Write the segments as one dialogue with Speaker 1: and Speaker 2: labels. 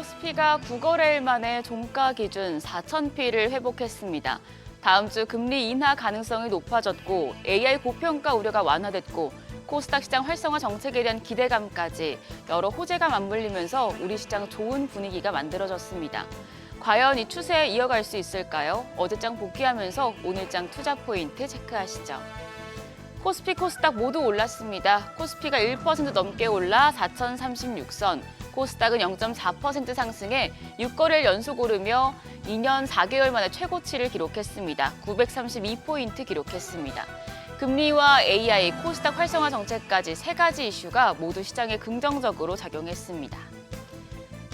Speaker 1: 코스피가 9거래일 만에 종가 기준 4,000피를 회복했습니다. 다음 주 금리 인하 가능성이 높아졌고 AI 고평가 우려가 완화됐고 코스닥 시장 활성화 정책에 대한 기대감까지 여러 호재가 맞물리면서 우리 시장 좋은 분위기가 만들어졌습니다. 과연 이 추세 이어갈 수 있을까요? 어제장 복귀하면서 오늘장 투자 포인트 체크하시죠. 코스피, 코스닥 모두 올랐습니다. 코스피가 1% 넘게 올라 4,036선, 코스닥은 0.4% 상승해 6거래일 연속 오르며 2년 4개월 만에 최고치를 기록했습니다. 932포인트 기록했습니다. 금리와 AI, 코스닥 활성화 정책까지 세 가지 이슈가 모두 시장에 긍정적으로 작용했습니다.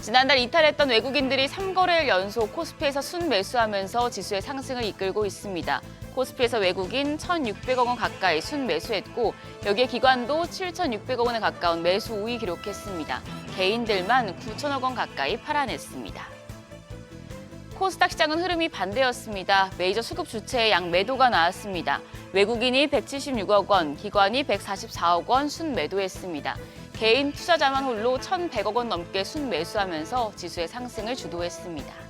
Speaker 1: 지난달 이탈했던 외국인들이 3거래일 연속 코스피에서 순매수하면서 지수의 상승을 이끌고 있습니다. 코스피에서 외국인 1,600억 원 가까이 순매수했고 여기에 기관도 7,600억 원에 가까운 매수 우위 기록했습니다. 개인들만 9천억 원 가까이 팔아냈습니다. 코스닥 시장은 흐름이 반대였습니다. 메이저 수급 주체의 양매도가 나왔습니다. 외국인이 176억 원, 기관이 144억 원 순매도했습니다. 개인 투자자만 홀로 1,100억 원 넘게 순매수하면서 지수의 상승을 주도했습니다.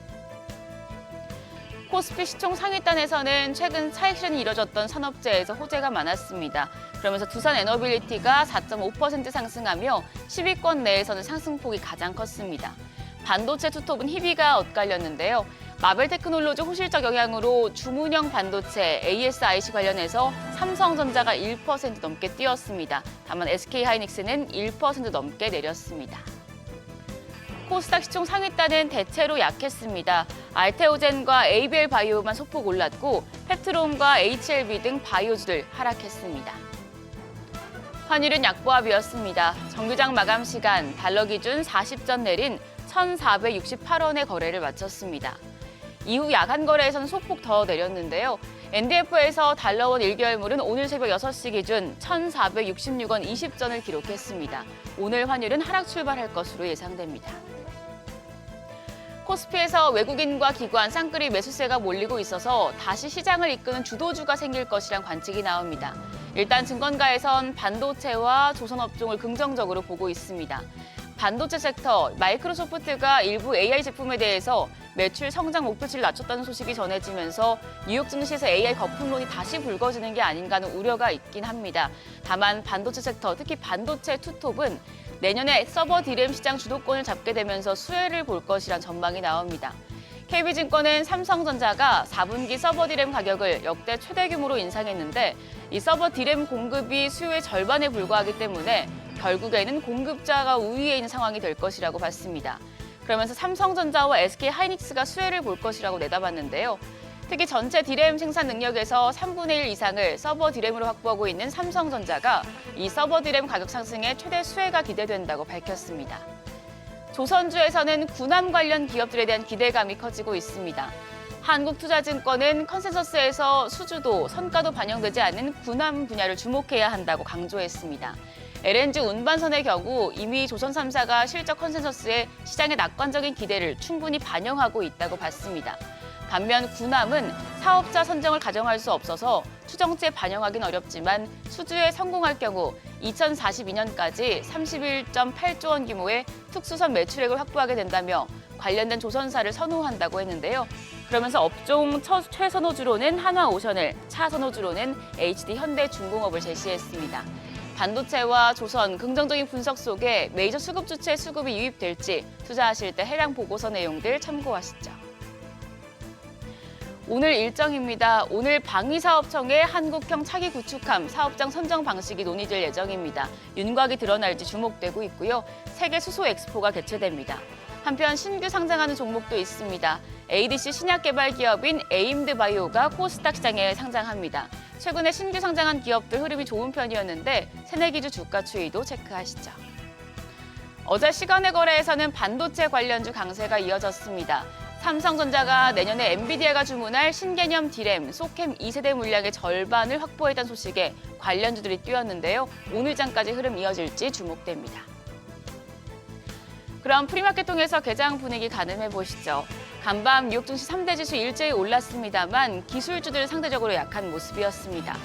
Speaker 1: 코스피 시총 상위단에서는 최근 차익 실현이 이뤄졌던 산업재에서 호재가 많았습니다. 그러면서 두산에너빌리티가 4.5% 상승하며 10위권 내에서는 상승폭이 가장 컸습니다. 반도체 투톱은 희비가 엇갈렸는데요. 마벨테크놀로지 호실적 영향으로 주문형 반도체 ASIC 관련해서 삼성전자가 1% 넘게 뛰었습니다. 다만 SK하이닉스는 1% 넘게 내렸습니다. 코스닥 시총 상위단은 대체로 약했습니다. 알테오젠과 ABL 바이오만 소폭 올랐고 펩트롬과 HLB 등 바이오주들 하락했습니다. 환율은 약보합이었습니다. 정규장 마감 시간 달러 기준 40전 내린 1,468원의 거래를 마쳤습니다. 이후 야간 거래에서는 소폭 더 내렸는데요. NDF에서 달러원 1개월물은 오늘 새벽 6시 기준 1,466원 20전을 기록했습니다. 오늘 환율은 하락 출발할 것으로 예상됩니다. 코스피에서 외국인과 기관, 쌍끌이 매수세가 몰리고 있어서 다시 시장을 이끄는 주도주가 생길 것이란 관측이 나옵니다. 일단 증권가에선 반도체와 조선업종을 긍정적으로 보고 있습니다. 반도체 섹터, 마이크로소프트가 일부 AI 제품에 대해서 매출 성장 목표치를 낮췄다는 소식이 전해지면서 뉴욕 증시에서 AI 거품론이 다시 불거지는 게 아닌가 하는 우려가 있긴 합니다. 다만 반도체 섹터, 특히 반도체 투톱은 내년에 서버 디램 시장 주도권을 잡게 되면서 수혜를 볼 것이란 전망이 나옵니다. KB증권은 삼성전자가 4분기 서버 디램 가격을 역대 최대 규모로 인상했는데 이 서버 디램 공급이 수요의 절반에 불과하기 때문에 결국에는 공급자가 우위에 있는 상황이 될 것이라고 봤습니다. 그러면서 삼성전자와 SK하이닉스가 수혜를 볼 것이라고 내다봤는데요. 특히 전체 디램 생산 능력에서 3분의 1 이상을 서버 디램으로 확보하고 있는 삼성전자가 이 서버 디램 가격 상승에 최대 수혜가 기대된다고 밝혔습니다. 조선주에서는 군함 관련 기업들에 대한 기대감이 커지고 있습니다. 한국투자증권은 컨센서스에서 수주도, 선가도 반영되지 않는 군함 분야를 주목해야 한다고 강조했습니다. LNG 운반선의 경우 이미 조선 3사가 실적 컨센서스에 시장의 낙관적인 기대를 충분히 반영하고 있다고 봤습니다. 반면 군함은 사업자 선정을 가정할 수 없어서 추정치에 반영하긴 어렵지만 수주에 성공할 경우 2042년까지 31.8조 원 규모의 특수선 매출액을 확보하게 된다며 관련된 조선사를 선호한다고 했는데요. 그러면서 업종 최선호주로는 한화오션을, 차선호주로는 HD 현대중공업을 제시했습니다. 반도체와 조선 긍정적인 분석 속에 메이저 수급 주체 수급이 유입될지 투자하실 때 해당 보고서 내용들 참고하시죠. 오늘 일정입니다. 오늘 방위사업청의 한국형 차기 구축함 사업장 선정 방식이 논의될 예정입니다. 윤곽이 드러날지 주목되고 있고요. 세계 수소 엑스포가 개최됩니다. 한편 신규 상장하는 종목도 있습니다. ADC 신약 개발 기업인 에임드 바이오가 코스닥 시장에 상장합니다. 최근에 신규 상장한 기업들 흐름이 좋은 편이었는데 새내기주 주가 추이도 체크하시죠. 어제 시간의 거래에서는 반도체 관련주 강세가 이어졌습니다. 삼성전자가 내년에 엔비디아가 주문할 신개념 디램, 소캠 2세대 물량의 절반을 확보했다는 소식에 관련주들이 뛰었는데요. 오늘장까지 흐름 이어질지 주목됩니다. 그럼 프리마켓 통해서 개장 분위기 가늠해 보시죠. 간밤 뉴욕 증시 3대 지수 일제히 올랐습니다만 기술주들 상대적으로 약한 모습이었습니다.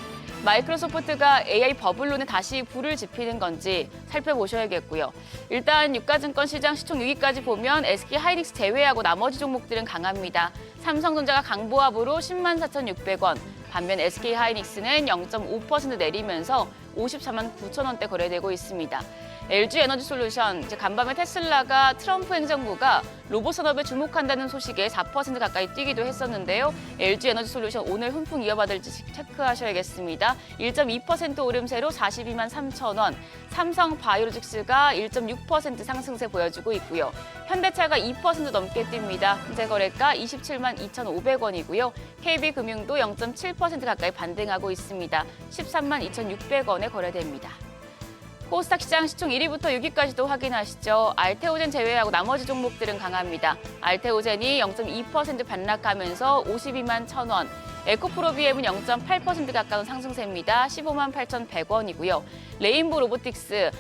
Speaker 1: 마이크로소프트가 AI 버블론에 다시 불을 지피는 건지 살펴보셔야겠고요. 일단 유가증권 시장 시총 6위까지 보면 SK하이닉스 제외하고 나머지 종목들은 강합니다. 삼성전자가 강보합으로 10만 4,600원, 반면 SK하이닉스는 0.5% 내리면서 54만 9천 원대 거래되고 있습니다. LG에너지솔루션, 간밤에 테슬라가 트럼프 행정부가 로봇 산업에 주목한다는 소식에 4% 가까이 뛰기도 했었는데요. LG에너지솔루션 오늘 훈풍 이어받을지 체크하셔야겠습니다. 1.2% 오름세로 42만 3천 원, 삼성바이오로직스가 1.6% 상승세 보여주고 있고요. 현대차가 2% 넘게 뜁니다. 현재 거래가 27만 2,500원이고요. KB금융도 0.7% 가까이 반등하고 있습니다. 13만 2,600원에 거래됩니다. 코스닥 시장 시총 1위부터 6위까지도 확인하시죠. 알테오젠 제외하고 나머지 종목들은 강합니다. 알테오젠이 0.2% 반락하면서 52만 1,000원, 에코프로비엠은 0.8% 가까운 상승세입니다. 15만 8,100원이고요. 레인보 로보틱스,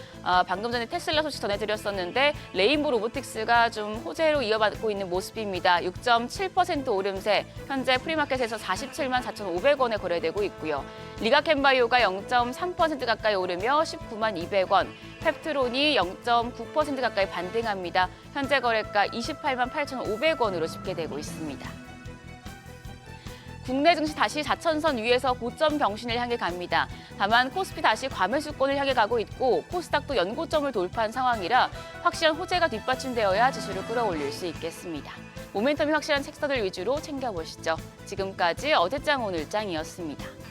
Speaker 1: 방금 전에 테슬라 소식 전해드렸었는데 레인보 로보틱스가 좀 호재로 이어받고 있는 모습입니다. 6.7% 오름세, 현재 프리마켓에서 47만 4,500원에 거래되고 있고요. 리가켄바이오가 0.3% 가까이 오르며 19만 200원, 펩트론이 0.9% 가까이 반등합니다. 현재 거래가 28만 8,500원으로 집계되고 있습니다. 국내 증시 다시 4천선 위에서 고점 경신을 향해 갑니다. 다만 코스피 다시 과매수권을 향해 가고 있고 코스닥도 연고점을 돌파한 상황이라 확실한 호재가 뒷받침되어야 지수를 끌어올릴 수 있겠습니다. 모멘텀이 확실한 섹터들 위주로 챙겨보시죠. 지금까지 어제장 오늘장이었습니다.